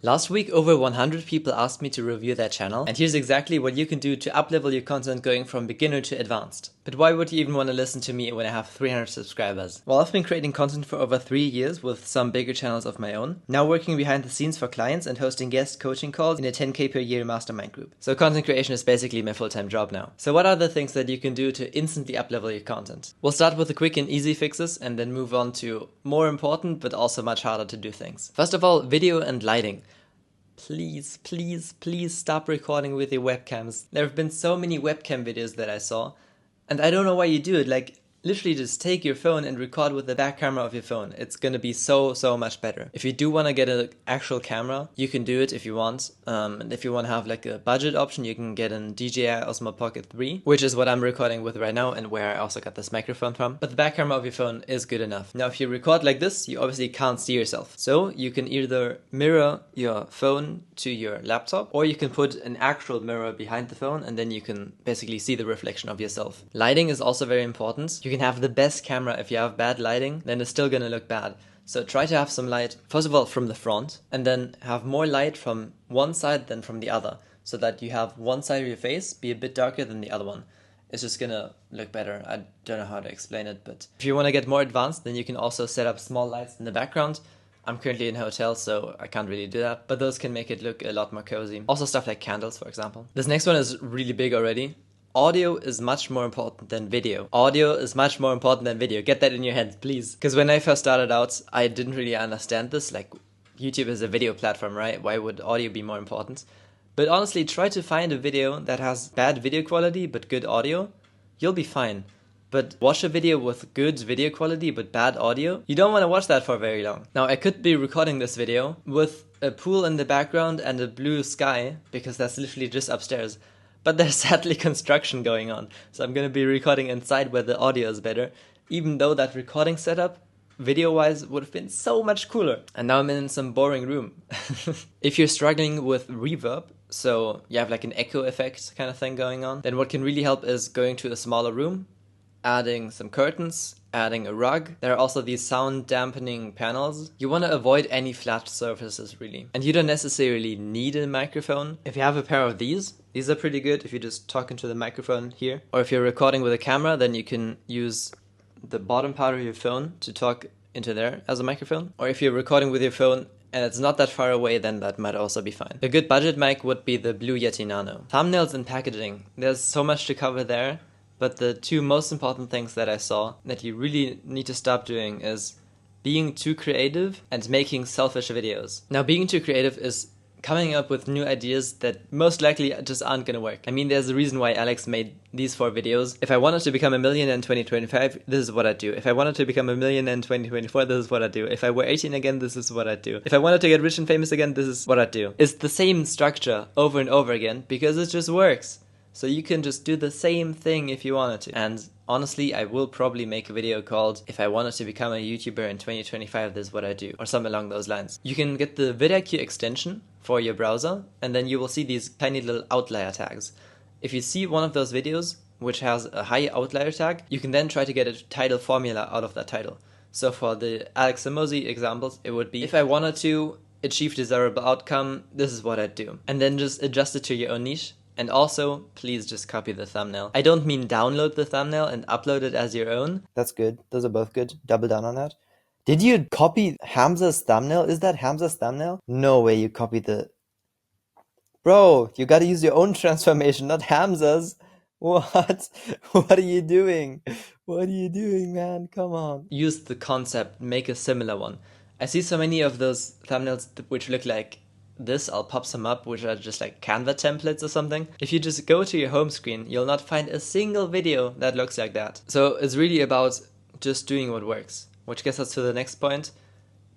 Last week, over 100 people asked me to review their channel, and here's exactly what you can do to uplevel your content going from beginner to advanced. But why would you even want to listen to me when I have 300 subscribers? Well, I've been creating content for over 3 years with some bigger channels of my own, now working behind the scenes for clients and hosting guest coaching calls in a 10k per year mastermind group. So content creation is basically my full-time job now. So what are the things that you can do to instantly uplevel your content? We'll start with the quick and easy fixes and then move on to more important but also much harder to do things. First of all, video and lighting. Please, please, please stop recording with your webcams. There have been so many webcam videos that I saw, and I don't know why you do it. Like, literally just take your phone and record with the back camera of your phone. It's gonna be so much better. If you do want to get an actual camera, you can do it if you want. And if you want to have like a budget option, you can get an DJI Osmo Pocket 3, which is what I'm recording with right now and where I also got this microphone from. But the back camera of your phone is good enough. Now, if you record like this, you obviously can't see yourself. So you can either mirror your phone to your laptop, or you can put an actual mirror behind the phone and then you can basically see the reflection of yourself. Lighting is also very important. You can have the best camera. If you have bad lighting, then it's still gonna look bad. So try to have some light, first of all from the front, and then have more light from one side than from the other, so that you have one side of your face be a bit darker than the other one. It's just gonna look better. I don't know how to explain it, but if you want to get more advanced, then you can also set up small lights in the background. I'm currently in a hotel, so I can't really do that, but those can make it look a lot more cozy. Also stuff like candles, for example. This next one is really big already. Audio is much more important than video. Audio is much more important than video. Get that in your head, please. Because when I first started out, I didn't really understand this. Like, YouTube is a video platform, right? Why would audio be more important? But honestly, try to find a video that has bad video quality but good audio. You'll be fine. But watch a video with good video quality but bad audio, you don't want to watch that for very long. Now, I could be recording this video with a pool in the background and a blue sky, because that's literally just upstairs. But there's sadly construction going on, so I'm going to be recording inside where the audio is better, even though that recording setup, video-wise, would have been so much cooler. And now I'm in some boring room. If you're struggling with reverb, so you have like an echo effect kind of thing going on, then what can really help is going to a smaller room, adding some curtains, adding a rug. There are also these sound dampening panels. You want to avoid any flat surfaces really. And you don't necessarily need a microphone. If you have a pair of these are pretty good if you just talk into the microphone here. Or if you're recording with a camera, then you can use the bottom part of your phone to talk into there as a microphone. Or if you're recording with your phone and it's not that far away, then that might also be fine. A good budget mic would be the Blue Yeti Nano. Thumbnails and packaging. There's so much to cover there. But the two most important things that I saw that you really need to stop doing is being too creative and making selfish videos. Now, being too creative is coming up with new ideas that most likely just aren't gonna work. I mean, there's a reason why Alex made these 4 videos. If I wanted to become a millionaire in 2025, this is what I'd do. If I wanted to become a millionaire in 2024, this is what I'd do. If I were 18 again, this is what I'd do. If I wanted to get rich and famous again, this is what I'd do. It's the same structure over and over again because it just works. So you can just do the same thing if you wanted to. And honestly, I will probably make a video called "If I wanted to become a YouTuber in 2025, this is what I do," or something along those lines. You can get the vidIQ extension for your browser, and then you will see these tiny little outlier tags. If you see one of those videos which has a high outlier tag, you can then try to get a title formula out of that title. So for the Alex Hormozi examples, it would be, if I wanted to achieve desirable outcome, this is what I'd do. And then just adjust it to your own niche. And also, please just copy the thumbnail. I don't mean download the thumbnail and upload it as your own. That's good. Those are both good. Double down on that. Did you copy Hamza's thumbnail? Is that Hamza's thumbnail? No way you copied the... Bro, you gotta use your own transformation, not Hamza's. What? What are you doing? What are you doing, man? Come on. Use the concept, make a similar one. I see so many of those thumbnails which look like this. I'll pop some up, which are just like Canva templates or something. If you just go to your home screen, you'll not find a single video that looks like that. So it's really about just doing what works, which gets us to the next point.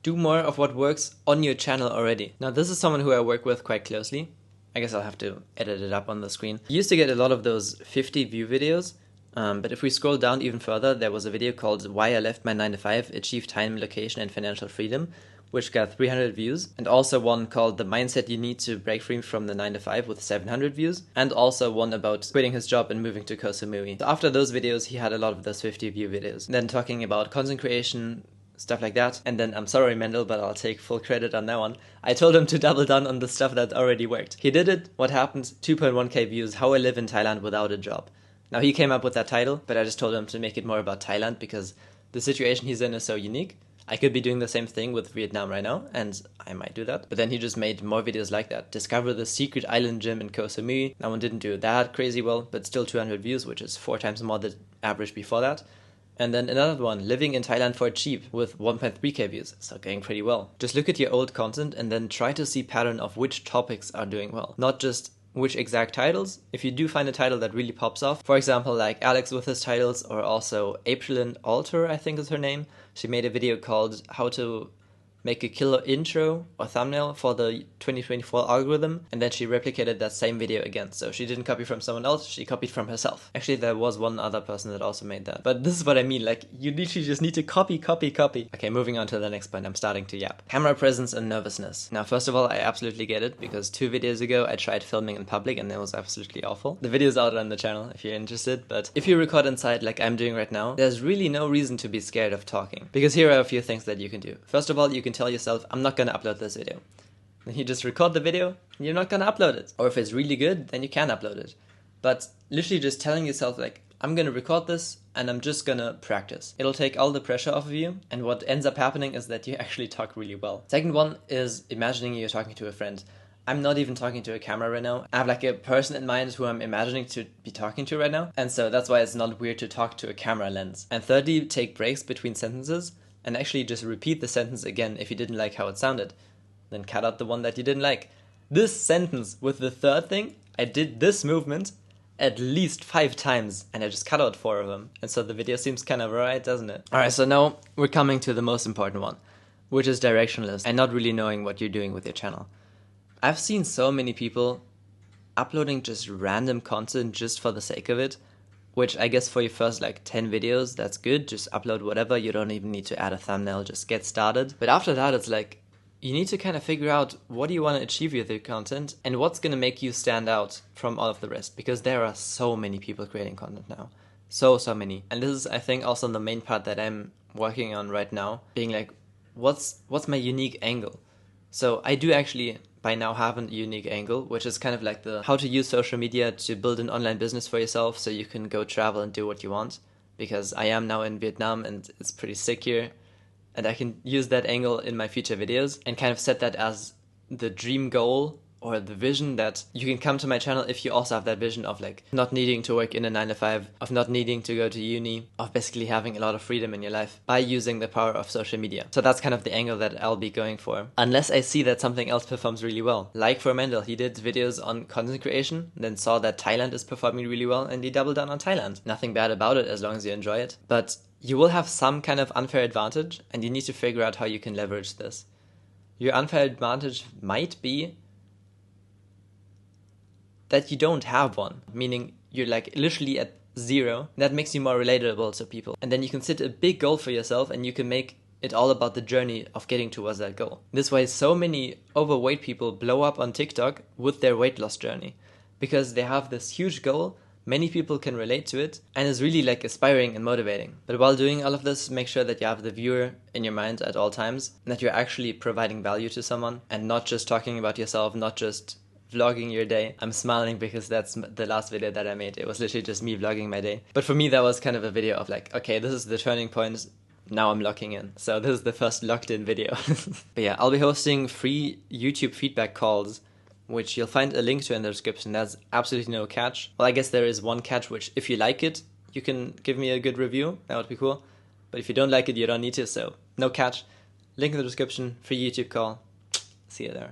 Do more of what works on your channel already. Now, this is someone who I work with quite closely. I guess I'll have to edit it up on the screen. I used to get a lot of those 50 view videos, but if we scroll down even further, there was a video called "Why I Left My 9 to 5, Achieve Time, Location and Financial Freedom," which got 300 views, and also one called "The Mindset You Need to Break Free from the 9 to 5 with 700 views, and also one about quitting his job and moving to Koh Samui. So after those videos, he had a lot of those 50 view videos. Then talking about content creation, stuff like that. And then I'm sorry, Mendel, but I'll take full credit on that one. I told him to double down on the stuff that already worked. He did it. What happened? 2.1k views, How I Live in Thailand Without a Job. Now he came up with that title, but I just told him to make it more about Thailand because the situation he's in is so unique. I could be doing the same thing with Vietnam right now, and I might do that. But then he just made more videos like that. Discover the secret island gym in Koh Samui. That one didn't do that crazy well, but still 200 views, which is 4 times more than average before that. And then another one, Living in Thailand for Cheap, with 1.3k views. So going pretty well. Just look at your old content and then try to see pattern of which topics are doing well. Not just which exact titles. If you do find a title that really pops off, for example, like Alex with his titles, or also Aprilyn Alter, I think is her name. She made a video called How to Make a Killer Intro or Thumbnail for the 2024 algorithm, and then she replicated that same video again. So she didn't copy from someone else, she copied from herself. Actually, there was one other person that also made that. But this is what I mean, like, you literally just need to copy. Okay, moving on to the next point, I'm starting to yap. Camera presence and nervousness. Now, first of all, I absolutely get it, because 2 videos ago I tried filming in public and it was absolutely awful. The video's out on the channel if you're interested, but if you record inside like I'm doing right now, there's really no reason to be scared of talking. Because here are a few things that you can do. First of all, you can tell yourself, I'm not gonna upload this video. Then you just record the video, and you're not gonna upload it. Or if it's really good, then you can upload it. But literally just telling yourself like, I'm gonna record this and I'm just gonna practice. It'll take all the pressure off of you, and what ends up happening is that you actually talk really well. Second one is imagining you're talking to a friend. I'm not even talking to a camera right now. I have like a person in mind who I'm imagining to be talking to right now, and so that's why it's not weird to talk to a camera lens. And thirdly, take breaks between sentences and actually just repeat the sentence again if you didn't like how it sounded. Then cut out the one that you didn't like. This sentence with the third thing, I did this movement at least 5 times and I just cut out 4 of them. And so the video seems kind of alright, doesn't it? Alright, so now we're coming to the most important one, which is directionless and not really knowing what you're doing with your channel. I've seen so many people uploading just random content just for the sake of it, which I guess for your first like 10 videos, that's good. Just upload whatever. You don't even need to add a thumbnail, just get started. But after that, it's like, you need to kind of figure out what do you want to achieve with your content and what's going to make you stand out from all of the rest. Because there are so many people creating content now. So many. And this is, I think, also the main part that I'm working on right now. Being like, what's my unique angle? So I do actually by now have a unique angle, which is kind of like the how to use social media to build an online business for yourself so you can go travel and do what you want. Because I am now in Vietnam and it's pretty sick here. And I can use that angle in my future videos and kind of set that as the dream goal or the vision that you can come to my channel if you also have that vision of like not needing to work in a 9-to-5, of not needing to go to uni, of basically having a lot of freedom in your life by using the power of social media. So that's kind of the angle that I'll be going for. Unless I see that something else performs really well. Like for Mendel, he did videos on content creation, then saw that Thailand is performing really well and he doubled down on Thailand. Nothing bad about it as long as you enjoy it. But you will have some kind of unfair advantage and you need to figure out how you can leverage this. Your unfair advantage might be that you don't have one, meaning you're like literally at 0. That makes you more relatable to people. And then you can set a big goal for yourself and you can make it all about the journey of getting towards that goal. This way, so many overweight people blow up on TikTok with their weight loss journey because they have this huge goal. Many people can relate to it and it's really like inspiring and motivating. But while doing all of this, make sure that you have the viewer in your mind at all times, and that you're actually providing value to someone and not just talking about yourself, not just vlogging your day. I'm smiling because that's the last video that I made. It was literally just me vlogging my day. But for me, that was kind of a video of like, okay, this is the turning point. Now I'm locking in. So this is the first locked in video. But yeah, I'll be hosting free YouTube feedback calls, which you'll find a link to in the description. There's absolutely no catch. Well, I guess there is one catch, which if you like it, you can give me a good review. That would be cool. But if you don't like it, you don't need to. So no catch. Link in the description, free YouTube call. See you there.